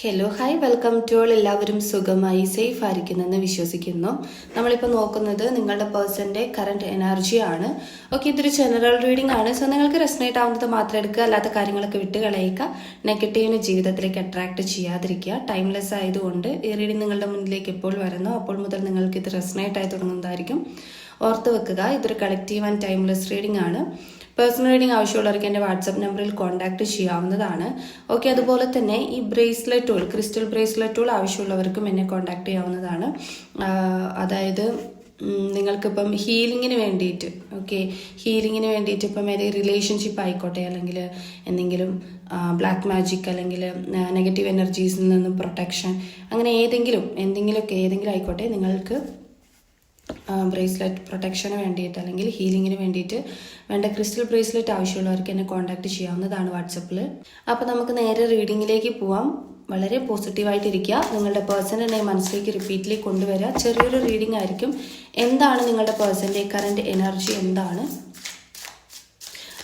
Hello hi welcome to all. എല്ലാവരും സുഖമായി safe ആയിരിക്കുന്നെന്ന് വിശ്വസിക്കുന്നു. നമ്മളിപ്പോൾ നോക്കുന്നത് നിങ്ങളുടെ പേഴ്സൻ്റെ കറണ്ട് എനർജിയാണ്. ഓക്കെ, ഇതൊരു ജനറൽ റീഡിംഗ് ആണ്. സോ നിങ്ങൾക്ക് റെസനേറ്റ് ആവുന്നത് മാത്രം എടുക്കുക, അല്ലാത്ത കാര്യങ്ങളൊക്കെ വിട്ട് കളയുക. നെഗറ്റീവിന് ജീവിതത്തിലേക്ക് അട്രാക്ട് ചെയ്യാതിരിക്കുക. ടൈംലെസ് ആയതുകൊണ്ട് ഈ റീഡിംഗ് നിങ്ങളുടെ മുന്നിലേക്ക് എപ്പോൾ വരുന്നു അപ്പോൾ മുതൽ നിങ്ങൾക്ക് ഇത് റെസനേറ്റ് ആയി തുടങ്ങുന്നതായിരിക്കും. ഓർത്ത് വെക്കുക, ഇതൊരു കളക്റ്റീവ് ആൻഡ് ടൈംലെസ് റീഡിംഗ് ആണ്. പേഴ്സണൽ റീഡിംഗ് ആവശ്യമുള്ളവർക്ക് എൻ്റെ വാട്സപ്പ് നമ്പറിൽ കോൺടാക്ട് ചെയ്യാവുന്നതാണ്. ഓക്കെ, അതുപോലെ തന്നെ ഈ bracelet tool, crystal bracelet tool ആവശ്യമുള്ളവർക്കും എന്നെ കോൺടാക്ട് ചെയ്യാവുന്നതാണ്. അതായത് നിങ്ങൾക്കിപ്പം ഹീലിങ്ങിന് വേണ്ടിയിട്ട്, ഓക്കെ, ഹീലിങ്ങിന് വേണ്ടിയിട്ട് ഇപ്പം ഏതെങ്കിലും റിലേഷൻഷിപ്പ് ആയിക്കോട്ടെ, അല്ലെങ്കിൽ എന്തെങ്കിലും ബ്ലാക്ക് മാജിക്, അല്ലെങ്കിൽ നെഗറ്റീവ് എനർജീസിൽ നിന്നും പ്രൊട്ടക്ഷൻ, അങ്ങനെ ഏതെങ്കിലും ആയിക്കോട്ടെ, നിങ്ങൾക്ക് ബ്രേസ്ലെറ്റ് പ്രൊട്ടക്ഷന് വേണ്ടിയിട്ട് അല്ലെങ്കിൽ ഹീലിങ്ങിന് വേണ്ടിയിട്ട് വേണ്ട ക്രിസ്റ്റൽ ബ്രേസ്ലെറ്റ് ആവശ്യമുള്ളവർക്ക് എന്നെ കോൺടാക്ട് ചെയ്യാവുന്നതാണ് വാട്സപ്പിൽ. അപ്പോൾ നമുക്ക് നേരെ റീഡിങ്ങിലേക്ക് പോവാം. വളരെ പോസിറ്റീവായിട്ടിരിക്കുക. നിങ്ങളുടെ പേഴ്സൻ്റെ നെയിം മനസ്സിലേക്ക് റിപ്പീറ്റ്ലി കൊണ്ടുവരിക. ചെറിയൊരു റീഡിംഗ് ആയിരിക്കും. എന്താണ് നിങ്ങളുടെ പേഴ്സൻ്റെ കറൻറ്റ് എനർജി എന്താണ്?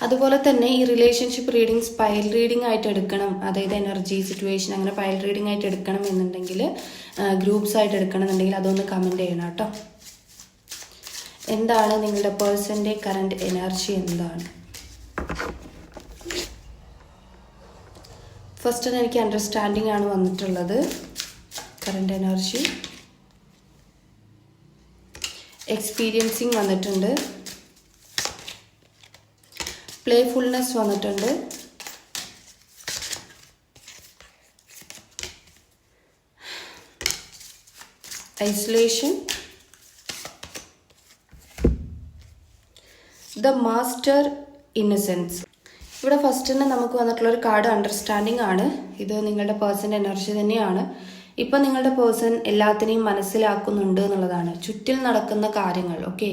അതുപോലെ തന്നെ ഈ റിലേഷൻഷിപ്പ് റീഡിങ്സ് പൈൽ റീഡിംഗ് ആയിട്ട് എടുക്കണം, അതായത് എനർജി സിറ്റുവേഷൻ അങ്ങനെ പൈൽ റീഡിംഗ് ആയിട്ട് എടുക്കണം എന്നുണ്ടെങ്കിൽ, ഗ്രൂപ്പ്സ് ആയിട്ട് എടുക്കണം എന്നുണ്ടെങ്കിൽ അതൊന്ന് കമൻറ്റ് ചെയ്യണം കേട്ടോ. എന്താണ് നിങ്ങളുടെ പേഴ്സൻ്റെ കറണ്ട് എനർജി എന്താണ്? ഫസ്റ്റ് എനിക്ക് അണ്ടർസ്റ്റാൻഡിങ് ആണ് വന്നിട്ടുള്ളത്. കറണ്ട് എനർജി എക്സ്പീരിയൻസിങ് വന്നിട്ടുണ്ട്, പ്ലേഫുൾനെസ് വന്നിട്ടുണ്ട്, ഐസൊലേഷൻ, ദ മാസ്റ്റർ ഇന്നസെൻസ്. ഇവിടെ ഫസ്റ്റ് തന്നെ നമുക്ക് വന്നിട്ടുള്ള ഒരു കാർഡ് അണ്ടർസ്റ്റാൻഡിങ് ആണ്. ഇത് നിങ്ങളുടെ പേഴ്സൻ്റെ എനർജി തന്നെയാണ്. ഇപ്പം നിങ്ങളുടെ പേഴ്സൺ എല്ലാത്തിനെയും മനസ്സിലാക്കുന്നുണ്ട് എന്നുള്ളതാണ്. ചുറ്റിൽ നടക്കുന്ന കാര്യങ്ങൾ, ഓക്കെ,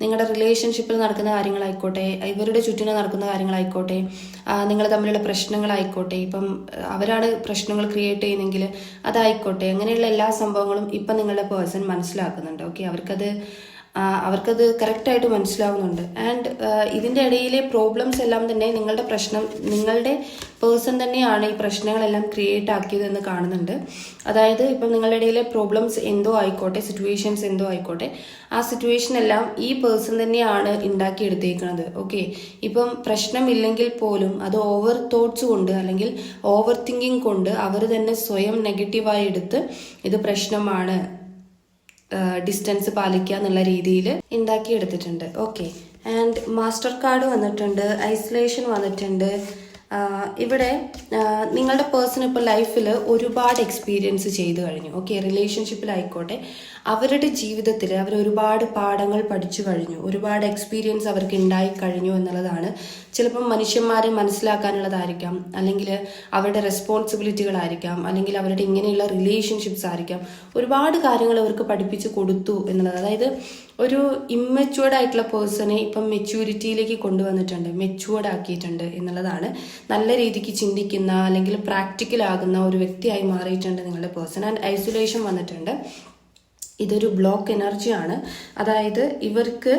നിങ്ങളുടെ റിലേഷൻഷിപ്പിൽ നടക്കുന്ന കാര്യങ്ങളായിക്കോട്ടെ, ഇവരുടെ ചുറ്റിന് നടക്കുന്ന കാര്യങ്ങളായിക്കോട്ടെ, നിങ്ങൾ തമ്മിലുള്ള പ്രശ്നങ്ങളായിക്കോട്ടെ, ഇപ്പം അവരാണ് പ്രശ്നങ്ങൾ ക്രിയേറ്റ് ചെയ്യുന്നെങ്കിൽ അതായിക്കോട്ടെ, അങ്ങനെയുള്ള എല്ലാ സംഭവങ്ങളും ഇപ്പം നിങ്ങളുടെ പേഴ്സൺ മനസ്സിലാക്കുന്നുണ്ട്. ഓക്കെ, അവർക്കത് കറക്റ്റായിട്ട് മനസ്സിലാവുന്നുണ്ട്. ആൻഡ് ഇതിൻ്റെ ഇടയിലെ പ്രോബ്ലംസ് എല്ലാം തന്നെ നിങ്ങളുടെ പേഴ്സൺ തന്നെയാണ് ഈ പ്രശ്നങ്ങളെല്ലാം ക്രിയേറ്റ് ആക്കിയതെന്ന് കാണുന്നുണ്ട്. അതായത് ഇപ്പം നിങ്ങളുടെ ഇടയിലെ പ്രോബ്ലംസ് എന്തോ ആയിക്കോട്ടെ, സിറ്റുവേഷൻസ് എന്തോ ആയിക്കോട്ടെ, ആ സിറ്റുവേഷൻ എല്ലാം ഈ പേഴ്സൺ തന്നെയാണ് ഉണ്ടാക്കിയെടുത്തേക്കുന്നത്. ഓക്കെ, ഇപ്പം പ്രശ്നമില്ലെങ്കിൽ പോലും അത് ഓവർ തോട്ട്സ് കൊണ്ട് അല്ലെങ്കിൽ ഓവർ തിങ്കിങ് കൊണ്ട് അവർ തന്നെ സ്വയം നെഗറ്റീവായി എടുത്ത് ഇത് പ്രശ്നമാണ്, ഡിസ്റ്റൻസ് പാലിക്കുക എന്നുള്ള രീതിയിൽ ഉണ്ടാക്കിയെടുത്തിട്ടുണ്ട്. ഓക്കെ, ആൻഡ് മാസ്റ്റർ കാർഡ് വന്നിട്ടുണ്ട്, ഐസൊലേഷൻ വന്നിട്ടുണ്ട്. ഇവിടെ നിങ്ങളുടെ പേഴ്സൺ ഇപ്പോൾ ലൈഫിൽ ഒരുപാട് എക്സ്പീരിയൻസ് ചെയ്തു കഴിഞ്ഞു. ഓക്കെ, റിലേഷൻഷിപ്പിലായിക്കോട്ടെ, അവരുടെ ജീവിതത്തിൽ അവർ ഒരുപാട് പാഠങ്ങൾ പഠിച്ചു കഴിഞ്ഞു, ഒരുപാട് എക്സ്പീരിയൻസ് അവർക്ക് ഉണ്ടായി കഴിഞ്ഞു എന്നുള്ളതാണ്. ചിലപ്പം മനുഷ്യന്മാരെ മനസ്സിലാക്കാനുള്ളതായിരിക്കാം, അല്ലെങ്കിൽ അവരുടെ റെസ്പോൺസിബിലിറ്റികളായിരിക്കാം, അല്ലെങ്കിൽ അവരുടെ ഇങ്ങനെയുള്ള റിലേഷൻഷിപ്സ് ആയിരിക്കാം. ഒരുപാട് കാര്യങ്ങൾ അവർക്ക് പഠിപ്പിച്ചു കൊടുത്തു എന്നുള്ളത്. അതായത് ഒരു ഇമ്മച്യൂർഡ് ആയിട്ടുള്ള പേഴ്സണെ ഇപ്പം മെച്യൂരിറ്റിയിലേക്ക് കൊണ്ടുവന്നിട്ടുണ്ട്, മെച്യൂർഡ് ആക്കിയിട്ടുണ്ട് എന്നുള്ളതാണ്. നല്ല രീതിക്ക് ചിന്തിക്കുന്ന അല്ലെങ്കിൽ പ്രാക്ടിക്കൽ ആകുന്ന ഒരു വ്യക്തിയായി മാറിയിട്ടുണ്ട് നിങ്ങളുടെ പേഴ്സൺ. ആൻഡ് ഐസൊലേഷൻ വന്നിട്ടുണ്ട്. ഇതൊരു ബ്ലോക്ക് എനർജിയാണ്. അതായത് ഇവർക്ക്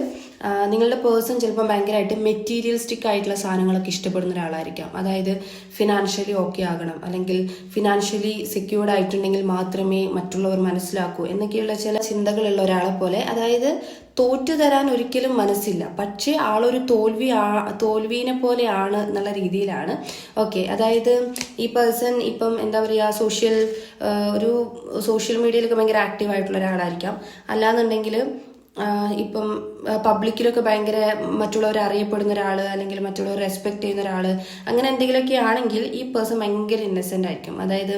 നിങ്ങളുടെ പേഴ്സൺ ചിലപ്പോൾ ഭയങ്കരമായിട്ട് മെറ്റീരിയലിസ്റ്റിക് ആയിട്ടുള്ള സാധനങ്ങളൊക്കെ ഇഷ്ടപ്പെടുന്ന ഒരാളായിരിക്കാം. അതായത് ഫിനാൻഷ്യലി ഓക്കെ ആകണം, അല്ലെങ്കിൽ ഫിനാൻഷ്യലി സെക്യൂർഡ് ആയിട്ടുണ്ടെങ്കിൽ മാത്രമേ മറ്റുള്ളവർ മനസ്സിലാക്കൂ എന്നൊക്കെയുള്ള ചില ചിന്തകളുള്ള ഒരാളെ പോലെ. അതായത് തോറ്റു തരാൻ ഒരിക്കലും മനസ്സില്ല, പക്ഷേ ആളൊരു തോൽവീനെ പോലെയാണ് എന്നുള്ള രീതിയിലാണ്. ഓക്കെ, അതായത് ഈ പേഴ്സൺ ഇപ്പം എന്താ പറയുക, ഒരു സോഷ്യൽ മീഡിയയിലൊക്കെ ഭയങ്കര ആക്റ്റീവ് ആയിട്ടുള്ള ഒരാളായിരിക്കാം. അല്ലാന്നുണ്ടെങ്കിൽ ഇപ്പം പബ്ലിക്കിലൊക്കെ ഭയങ്കര മറ്റുള്ളവരെ അറിയപ്പെടുന്ന ഒരാൾ, അല്ലെങ്കിൽ മറ്റുള്ളവർ റെസ്പെക്ട് ചെയ്യുന്ന ഒരാൾ, അങ്ങനെ എന്തെങ്കിലുമൊക്കെ ആണെങ്കിൽ ഈ പേഴ്സൺ ഭയങ്കര ഇന്നസെൻ്റ് ആയിരിക്കും. അതായത്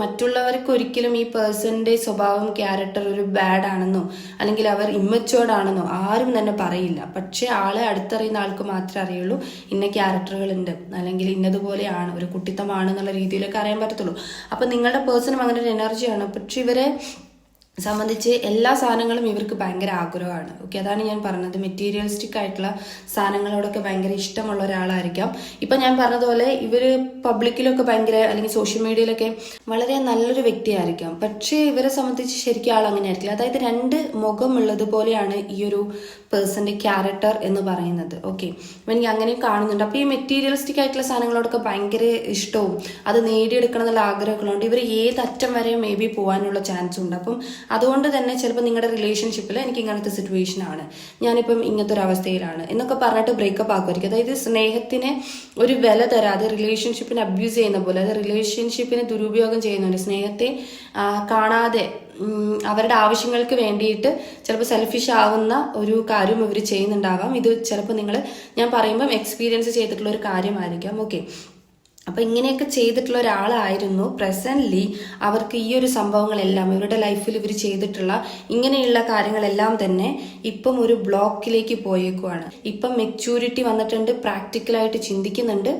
മറ്റുള്ളവർക്ക് ഒരിക്കലും ഈ പേഴ്സന്റെ സ്വഭാവം, ക്യാരക്ടർ ഒരു ബാഡ് ആണെന്നോ അല്ലെങ്കിൽ അവർ ഇമ്മച്യൂർഡ് ആണെന്നോ ആരും തന്നെ പറയില്ല. പക്ഷെ ആളെ അടുത്തറിയുന്ന ആൾക്ക് മാത്രമേ അറിയുള്ളൂ ഇന്ന ക്യാരക്ടറുകളുണ്ട്, അല്ലെങ്കിൽ ഇന്നതുപോലെയാണ്, ഒരു കുട്ടിത്തമാണ് എന്നുള്ള രീതിയിലൊക്കെ അറിയാൻ പറ്റത്തുള്ളൂ. അപ്പം നിങ്ങളുടെ പേഴ്സണും അങ്ങനെ ഒരു എനർജിയാണ്. പക്ഷെ ഇവരെ സംബന്ധിച്ച് എല്ലാ സാധനങ്ങളും ഇവർക്ക് ഭയങ്കര ആഗ്രഹമാണ്. ഓക്കെ, അതാണ് ഞാൻ പറഞ്ഞത്. മെറ്റീരിയലിസ്റ്റിക് ആയിട്ടുള്ള സാധനങ്ങളോടൊക്കെ ഭയങ്കര ഇഷ്ടമുള്ള ഒരാളായിരിക്കാം. ഇപ്പം ഞാൻ പറഞ്ഞതുപോലെ ഇവർ പബ്ലിക്കിലൊക്കെ ഭയങ്കര, അല്ലെങ്കിൽ സോഷ്യൽ മീഡിയയിലൊക്കെ വളരെ നല്ലൊരു വ്യക്തിയായിരിക്കാം. പക്ഷേ ഇവരെ സംബന്ധിച്ച് ശരിക്കും ആൾ അങ്ങനെ ആയിരിക്കില്ല. അതായത് രണ്ട് മുഖമുള്ളത് പോലെയാണ് ഈ ഒരു പേഴ്സന്റെ ക്യാരക്ടർ എന്ന് പറയുന്നത്. ഓക്കെ, അപ്പം എനിക്ക് അങ്ങനെ കാണുന്നുണ്ട്. അപ്പോൾ ഈ മെറ്റീരിയലിസ്റ്റിക് ആയിട്ടുള്ള സാധനങ്ങളോടൊക്കെ ഭയങ്കര ഇഷ്ടവും അത് നേടിയെടുക്കണം എന്നുള്ള ആഗ്രഹങ്ങളുണ്ട്. ഇവർ ഏതറ്റം വരെ മേ ബി പോകാനുള്ള ചാൻസ് ഉണ്ട്. അപ്പം അതുകൊണ്ട് തന്നെ ചിലപ്പോൾ നിങ്ങളുടെ റിലേഷൻഷിപ്പിൽ എനിക്ക് ഇങ്ങനത്തെ സിറ്റുവേഷൻ ആണ്, ഞാനിപ്പം ഇങ്ങനത്തെ ഒരു അവസ്ഥയിലാണ് എന്നൊക്കെ പറഞ്ഞിട്ട് ബ്രേക്കപ്പ് ആക്കുമായിരിക്കും. അതായത് സ്നേഹത്തിന് ഒരു വില തരാതെ റിലേഷൻഷിപ്പിനെ അബ്യൂസ് ചെയ്യുന്ന പോലെ, അതായത് റിലേഷൻഷിപ്പിനെ ദുരുപയോഗം ചെയ്യുന്നുണ്ട്, സ്നേഹത്തെ കാണാതെ അവരുടെ ആവശ്യങ്ങൾക്ക് വേണ്ടിയിട്ട് ചിലപ്പോൾ സെൽഫിഷ് ആവുന്ന ഒരു കാര്യം ഇവർ ചെയ്യുന്നുണ്ടാവാം. ഇത് ചിലപ്പോൾ ഞാൻ പറയുമ്പം എക്സ്പീരിയൻസ് ചെയ്തിട്ടുള്ള ഒരു കാര്യമായിരിക്കാം. ഓക്കെ, അപ്പം ഇങ്ങനെയൊക്കെ ചെയ്തിട്ടുള്ള ഒരാളായിരുന്നു. പ്രസന്റ്ലി അവർക്ക് ഈ ഒരു സംഭവങ്ങളെല്ലാം ഇവരുടെ ലൈഫിൽ ഇവർ ചെയ്തിട്ടുള്ള ഇങ്ങനെയുള്ള കാര്യങ്ങളെല്ലാം തന്നെ ഇപ്പം ഒരു ബ്ലോക്കിലേക്ക് പോയേക്കുവാണ്. ഇപ്പം മെച്യൂരിറ്റി വന്നിട്ടുണ്ട്, പ്രാക്ടിക്കലായിട്ട് ചിന്തിക്കുന്നുണ്ട്.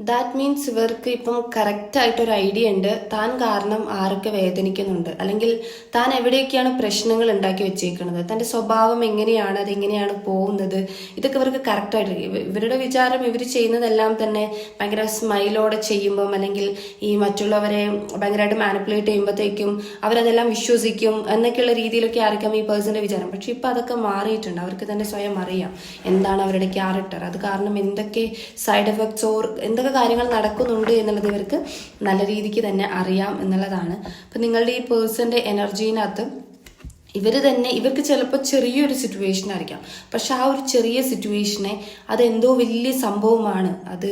ദാറ്റ് മീൻസ് ഇവർക്ക് ഇപ്പം കറക്റ്റായിട്ടൊരു ഐഡിയ ഉണ്ട്, താൻ കാരണം ആരൊക്കെ വേദനിക്കുന്നുണ്ട്, അല്ലെങ്കിൽ താൻ എവിടെയൊക്കെയാണ് പ്രശ്നങ്ങൾ ഉണ്ടാക്കി വെച്ചേക്കുന്നത്, തൻ്റെ സ്വഭാവം എങ്ങനെയാണ്, അതെങ്ങനെയാണ് പോകുന്നത്, ഇതൊക്കെ ഇവർക്ക് കറക്റ്റായിട്ട്. ഇവരുടെ വിചാരം ഇവർ ചെയ്യുന്നതെല്ലാം തന്നെ ഭയങ്കര സ്മൈലോടെ ചെയ്യുമ്പം, അല്ലെങ്കിൽ ഈ മറ്റുള്ളവരെ ഭയങ്കരമായിട്ട് മാനിപ്പുലേറ്റ് ചെയ്യുമ്പോഴത്തേക്കും അവരതെല്ലാം വിശ്വസിക്കും എന്നൊക്കെയുള്ള രീതിയിലൊക്കെ ആയിരിക്കാം ഈ പേഴ്സന്റെ വിചാരം. പക്ഷെ ഇപ്പം അതൊക്കെ മാറിയിട്ടുണ്ട്. അവർക്ക് തന്നെ സ്വയം അറിയാം എന്താണ് അവരുടെ ക്യാരക്ടർ, അത് കാരണം എന്തൊക്കെ സൈഡ് എഫക്ട്സ് ഓർ എന്തൊക്കെ കാര്യങ്ങൾ നടക്കുന്നുണ്ട് എന്നുള്ളത് ഇവർക്ക് നല്ല രീതിക്ക് തന്നെ അറിയാം എന്നുള്ളതാണ്. അപ്പം നിങ്ങളുടെ ഈ പേഴ്സന്റെ എനർജീനകത്ത് ഇവർക്ക് ചിലപ്പോൾ ചെറിയൊരു സിറ്റുവേഷൻ ആയിരിക്കാം, പക്ഷെ ആ ഒരു ചെറിയ സിറ്റുവേഷനെ അതെന്തോ വലിയ സംഭവമാണ്, അത്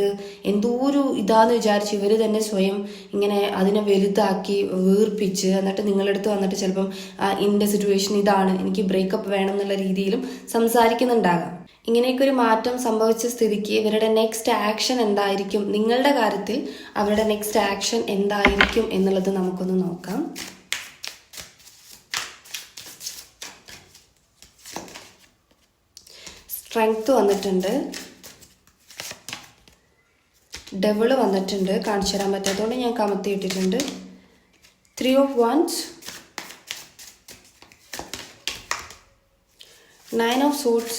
എന്തോ ഒരു ഇതാന്ന് വിചാരിച്ച് ഇവർ തന്നെ സ്വയം ഇങ്ങനെ അതിനെ വലുതാക്കി വീർപ്പിച്ച് എന്നിട്ട് നിങ്ങളടുത്ത് വന്നിട്ട് ചിലപ്പം ഇൻ്റെ സിറ്റുവേഷൻ ഇതാണ്, എനിക്ക് ബ്രേക്കപ്പ് വേണം എന്നുള്ള രീതിയിലും സംസാരിക്കുന്നുണ്ടാകാം. ഇങ്ങനെയൊക്കെ ഒരു മാറ്റം സംഭവിച്ച സ്ഥിതിക്ക് ഇവരുടെ നെക്സ്റ്റ് ആക്ഷൻ എന്തായിരിക്കും, നിങ്ങളുടെ കാര്യത്തിൽ അവരുടെ നെക്സ്റ്റ് ആക്ഷൻ എന്തായിരിക്കും എന്നുള്ളത് നമുക്കൊന്ന് നോക്കാം. സ്ട്രെങ്ത് വന്നിട്ടുണ്ട്, ഡെവിള് വന്നിട്ടുണ്ട്, കാണിച്ചു തരാൻ പറ്റാത്തതുകൊണ്ട് ഞാൻ കമത്തി ഇട്ടിട്ടുണ്ട്. 3 of Wands, 9 of Swords,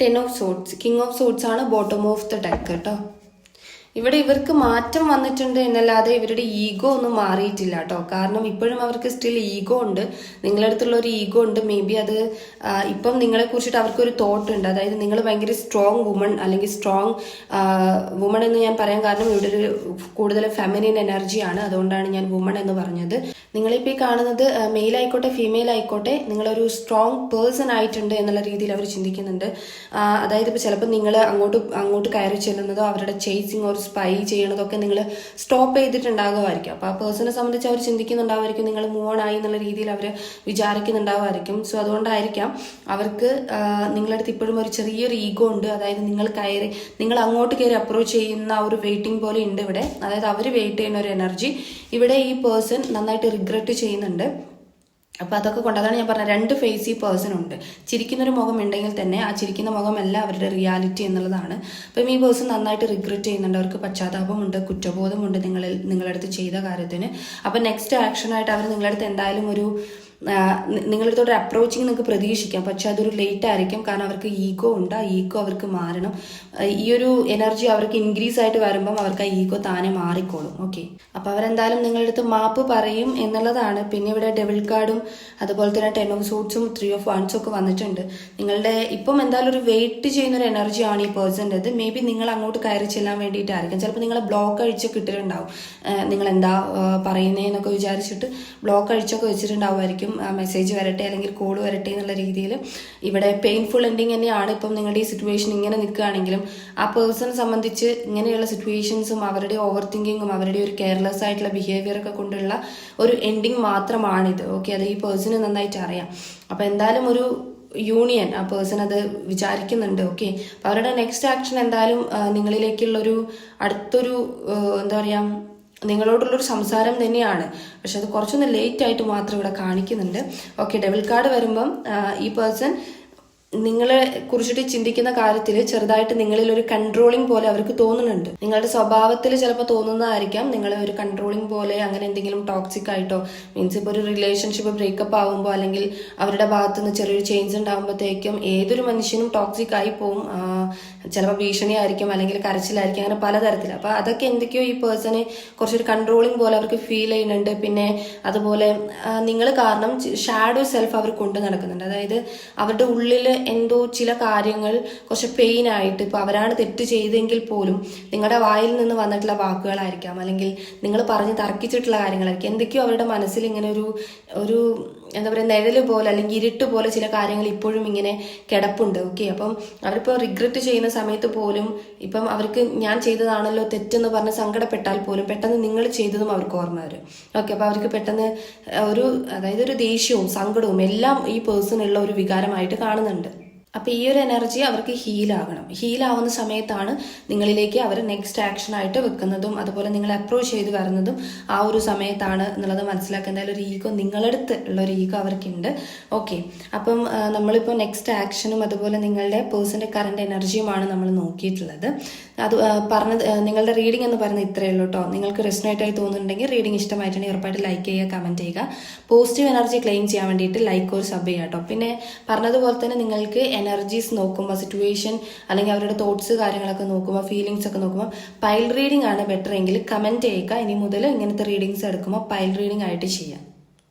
10 of Swords. King of Swords ആണ് ബോട്ടം ഓഫ് ദ ഡെക്ക് കേട്ടോ. ഇവിടെ ഇവർക്ക് മാറ്റം വന്നിട്ടുണ്ട് എന്നല്ലാതെ ഇവരുടെ ഈഗോ ഒന്നും മാറിയിട്ടില്ല കേട്ടോ. കാരണം ഇപ്പോഴും അവർക്ക് സ്റ്റിൽ ഈഗോ ഉണ്ട്, നിങ്ങളുടെ അടുത്തുള്ള ഒരു ഈഗോ ഉണ്ട്. മേ ബി അത് ഇപ്പം നിങ്ങളെ കുറിച്ചിട്ട് അവർക്കൊരു തോട്ട് ഉണ്ട്. അതായത് നിങ്ങൾ ഭയങ്കര സ്ട്രോങ് വുമൺ അല്ലെങ്കിൽ സ്ട്രോങ് വുമൺ എന്ന് ഞാൻ പറയാൻ കാരണം ഇവിടെ ഒരു കൂടുതൽ ഫെമിനിൻ എനർജിയാണ്, അതുകൊണ്ടാണ് ഞാൻ വുമൺ എന്ന് പറഞ്ഞത്. നിങ്ങളിപ്പോൾ ഈ കാണുന്നത് മെയിൽ ആയിക്കോട്ടെ ഫീമെയിൽ ആയിക്കോട്ടെ നിങ്ങളൊരു സ്ട്രോങ് പേഴ്സൺ ആയിട്ടുണ്ട് എന്നുള്ള രീതിയിൽ അവർ ചിന്തിക്കുന്നുണ്ട്. അതായത് ഇപ്പോൾ ചിലപ്പോൾ നിങ്ങൾ അങ്ങോട്ട് കയറി ചെല്ലുന്നതോ അവരുടെ ചേസിങ് ഓർ സ്പൈ ചെയ്യണതൊക്കെ നിങ്ങൾ സ്റ്റോപ്പ് ചെയ്തിട്ടുണ്ടാകുമായിരിക്കും. അപ്പോൾ ആ പേഴ്സണെ സംബന്ധിച്ച് അവർ ചിന്തിക്കുന്നുണ്ടാവുമായിരിക്കും നിങ്ങൾ മൂവ് ഓൺ ആയി എന്നുള്ള രീതിയിൽ അവർ വിചാരിക്കുന്നുണ്ടാവുമായിരിക്കും. സോ അതുകൊണ്ടായിരിക്കാം അവർക്ക് നിങ്ങളടുത്ത് ഇപ്പോഴും ഒരു ചെറിയൊരു ഈഗോ ഉണ്ട്. അതായത് നിങ്ങൾ അങ്ങോട്ട് കയറി അപ്രോച്ച് ചെയ്യുന്ന ഒരു വെയിറ്റിംഗ് പോലെ ഉണ്ട് ഇവിടെ. അതായത് അവർ വെയിറ്റ് ചെയ്യുന്ന ഒരു എനർജി ഇവിടെ ഈ പേഴ്സൺ നന്നായിട്ട് റിഗ്രറ്റ് ചെയ്യുന്നുണ്ട്. അപ്പോൾ അതൊക്കെ കൊണ്ട് അതാണ് ഞാൻ പറഞ്ഞത്, 2 ഫേസി പേഴ്സൺ ഉണ്ട്. ചിരിക്കുന്നൊരു മുഖം ഉണ്ടെങ്കിൽ തന്നെ ആ ചിരിക്കുന്ന മുഖമല്ല അവരുടെ റിയാലിറ്റി എന്നുള്ളതാണ്. അപ്പം ഈ പേഴ്സൺ നന്നായിട്ട് റിഗ്രറ്റ് ചെയ്യുന്നുണ്ട്, അവർക്ക് പശ്ചാത്താപമുണ്ട്, കുറ്റബോധമുണ്ട് നിങ്ങളുടെ അടുത്ത് ചെയ്ത കാര്യത്തിന്. അപ്പം നെക്സ്റ്റ് ആക്ഷനായിട്ട് അവർ നിങ്ങളുടെ അടുത്ത് എന്തായാലും നിങ്ങളടുത്തോടെ അപ്രോച്ചിങ് നിങ്ങൾക്ക് പ്രതീക്ഷിക്കാം. പക്ഷെ അതൊരു ലേറ്റ് ആയിരിക്കും, കാരണം അവർക്ക് ഈഗോ ഉണ്ട്. ആ ഈഗോ അവർക്ക് മാറണം. ഈ ഒരു എനർജി അവർക്ക് ഇൻക്രീസ് ആയിട്ട് വരുമ്പം അവർക്ക് ആ ഈഗോ താനെ മാറിക്കോളും. ഓക്കെ, അപ്പോൾ അവരെന്തായാലും നിങ്ങളുടെ അടുത്ത് മാപ്പ് പറയും എന്നുള്ളതാണ്. പിന്നെ ഇവിടെ ഡെവിൾ കാർഡും അതുപോലെ തന്നെ 10 of Swordsഉം 3 of Wands ഒക്കെ വന്നിട്ടുണ്ട്. നിങ്ങളുടെ ഇപ്പം എന്തായാലും ഒരു വെയിറ്റ് ചെയ്യുന്നൊരു എനർജിയാണ് ഈ പേഴ്സൻ്റെത്. മേ ബി നിങ്ങൾ അങ്ങോട്ട് കയറി ചെല്ലാൻ വേണ്ടിയിട്ടായിരിക്കും. ചിലപ്പോൾ നിങ്ങളെ ബ്ലോക്ക് അഴിച്ചൊക്കെ ഇട്ടിട്ടുണ്ടാവും, നിങ്ങൾ എന്താ പറയുന്നതെന്നൊക്കെ വിചാരിച്ചിട്ട് ബ്ലോക്ക് അഴിച്ചൊക്കെ വെച്ചിട്ടുണ്ടാവുമായിരിക്കും. മെസ്സേജ് വരട്ടെ അല്ലെങ്കിൽ കോൾ വരട്ടെ എന്നുള്ള രീതിയിൽ. ഇവിടെ പെയിൻഫുൾ എൻഡിങ് തന്നെയാണ്. ഇപ്പം നിങ്ങളുടെ ഈ സിറ്റുവേഷൻ ഇങ്ങനെ നിൽക്കുകയാണെങ്കിലും ആ പേഴ്സണെ സംബന്ധിച്ച് ഇങ്ങനെയുള്ള സിറ്റുവേഷൻസും അവരുടെ ഓവർ തിങ്കിങ്ങും അവരുടെ ഒരു കെയർലെസ് ആയിട്ടുള്ള ബിഹേവിയറൊക്കെ കൊണ്ടുള്ള ഒരു എൻഡിങ് മാത്രമാണിത്. ഓക്കെ, അത് ഈ പേഴ്സണ് നന്നായിട്ട് അറിയാം. അപ്പം എന്തായാലും ഒരു യൂണിയൻ ആ പേഴ്സൺ അത് വിചാരിക്കുന്നുണ്ട്. ഓക്കെ, അപ്പം അവരുടെ നെക്സ്റ്റ് ആക്ഷൻ എന്തായാലും നിങ്ങളിലേക്കുള്ളൊരു അടുത്തൊരു എന്താ പറയുക നിങ്ങളോടുള്ളൊരു സംസാരം തന്നെയാണ്. പക്ഷെ അത് കുറച്ചൊന്ന് ലേറ്റ് ആയിട്ട് മാത്രം ഇവിടെ കാണിക്കുന്നുണ്ട്. ഓക്കെ, ഡെവിൾ കാർഡ് വരുമ്പം ഈ പേഴ്സൺ നിങ്ങളെ കുറിച്ചിട്ട് ചിന്തിക്കുന്ന കാര്യത്തിൽ ചെറുതായിട്ട് നിങ്ങളിൽ ഒരു കൺട്രോളിങ് പോലെ അവർക്ക് തോന്നുന്നുണ്ട്. നിങ്ങളുടെ സ്വഭാവത്തിൽ ചിലപ്പോൾ തോന്നുന്നതായിരിക്കാം നിങ്ങളെ ഒരു കൺട്രോളിങ് പോലെ, അങ്ങനെ എന്തെങ്കിലും ടോക്സിക് ആയിട്ടോ, മീൻസ് ഇപ്പോൾ ഒരു റിലേഷൻഷിപ്പ് ബ്രേക്കപ്പ് ആകുമ്പോൾ അല്ലെങ്കിൽ അവരുടെ ഭാഗത്ത് നിന്ന് ചെറിയൊരു ചേഞ്ച് ഉണ്ടാകുമ്പോഴത്തേക്കും ഏതൊരു മനുഷ്യനും ടോക്സിക് ആയി പോവും. ചിലപ്പോൾ ഭീഷണിയായിരിക്കും, അല്ലെങ്കിൽ കരച്ചിലായിരിക്കും, അങ്ങനെ പലതരത്തിൽ. അപ്പോൾ അതൊക്കെ എന്തൊക്കെയോ ഈ പേഴ്സണ് കുറച്ചൊരു കൺട്രോളിങ് പോലെ അവർക്ക് ഫീൽ ചെയ്യുന്നുണ്ട്. പിന്നെ അതുപോലെ നിങ്ങൾ കാരണം ഷാഡോ സെൽഫ് അവർ കൊണ്ടു നടക്കുന്നുണ്ട്. അതായത് അവരുടെ ഉള്ളിൽ എന്തോ ചില കാര്യങ്ങൾ കുറച്ച് പെയിൻ ആയിട്ട്, ഇപ്പോൾ അവരാണ് തെറ്റ് ചെയ്തെങ്കിൽ പോലും നിങ്ങളുടെ വായിൽ നിന്ന് വന്നിട്ടുള്ള വാക്കുകളായിരിക്കാം, അല്ലെങ്കിൽ നിങ്ങൾ പറഞ്ഞ് തർക്കിച്ചിട്ടുള്ള കാര്യങ്ങളായിരിക്കും, എന്തൊക്കെയോ അവരുടെ മനസ്സിൽ ഇങ്ങനെ ഒരു എന്താ പറയുക നിഴല് പോലെ അല്ലെങ്കിൽ ഇരുട്ട് പോലെ ചില കാര്യങ്ങൾ ഇപ്പോഴും ഇങ്ങനെ കിടപ്പുണ്ട്. ഓക്കെ, അപ്പം അവരിപ്പോൾ റിഗ്രറ്റ് ചെയ്യുന്ന സമയത്ത് പോലും ഇപ്പം അവർക്ക് ഞാൻ ചെയ്തതാണല്ലോ തെറ്റെന്ന് പറഞ്ഞ് സങ്കടപ്പെട്ടാൽ പോലും പെട്ടെന്ന് നിങ്ങൾ ചെയ്തതും അവർക്ക് ഓർമ്മ വരും. ഓക്കെ, അപ്പോൾ അവർക്ക് പെട്ടെന്ന് അതായത് ഒരു ദേഷ്യവും സങ്കടവും എല്ലാം ഈ പേഴ്സണുള്ള ഒരു വികാരമായിട്ട് കാണുന്നുണ്ട്. അപ്പോൾ ഈ ഒരു എനർജി അവർക്ക് ഹീലാവുന്ന സമയത്താണ് നിങ്ങളിലേക്ക് അവർ നെക്സ്റ്റ് ആക്ഷൻ ആയിട്ട് വെക്കുന്നതും അതുപോലെ നിങ്ങളെ അപ്രോച്ച് ചെയ്ത് വരുന്നതും ആ ഒരു സമയത്താണ് എന്നുള്ളത് മനസ്സിലാക്കുക. എന്തായാലും ഒരു ഈഗോ നിങ്ങളടുത്ത് ഉള്ള ഒരു ഈഗോ അവർക്കുണ്ട്. ഓക്കെ, അപ്പം നമ്മളിപ്പോൾ നെക്സ്റ്റ് ആക്ഷനും അതുപോലെ നിങ്ങളുടെ പേഴ്സൻ്റെ കറണ്ട് എനർജിയുമാണ് നമ്മൾ നോക്കിയിട്ടുള്ളത്. അത് പറഞ്ഞത് നിങ്ങളുടെ റീഡിംഗ് എന്ന് പറയുന്നത് ഇത്രയേ ഉള്ളൂ കേട്ടോ. നിങ്ങൾക്ക് റെസൊനേറ്റ് ആയി തോന്നുന്നുണ്ടെങ്കിൽ, റീഡിംഗ് ഇഷ്ടമായിട്ടുണ്ടെങ്കിൽ ഉറപ്പായിട്ട് ലൈക്ക് ചെയ്യുക, കമൻറ്റ് ചെയ്യുക. പോസിറ്റീവ് എനർജി ക്ലെയിം ചെയ്യാൻ വേണ്ടിയിട്ട് ലൈക്ക് ഒരു സബ് ചെയ്യുക കേട്ടോ. പിന്നെ പറഞ്ഞതുപോലെ തന്നെ നിങ്ങൾക്ക് എനർജീസ് നോക്കുമ്പോൾ, സിറ്റുവേഷൻ അല്ലെങ്കിൽ അവരുടെ തോട്ട്സ് കാര്യങ്ങളൊക്കെ നോക്കുമ്പോൾ, ഫീലിങ്സ് ഒക്കെ നോക്കുമ്പോൾ പൈൽ റീഡിംഗ് ആണ് ബെറ്റർ എങ്കിൽ കമൻറ്റ് ചെയ്യുക. ഇനി മുതൽ ഇങ്ങനത്തെ റീഡിങ്സ് എടുക്കുമ്പോൾ പൈൽ റീഡിംഗ് ആയിട്ട് ചെയ്യാം.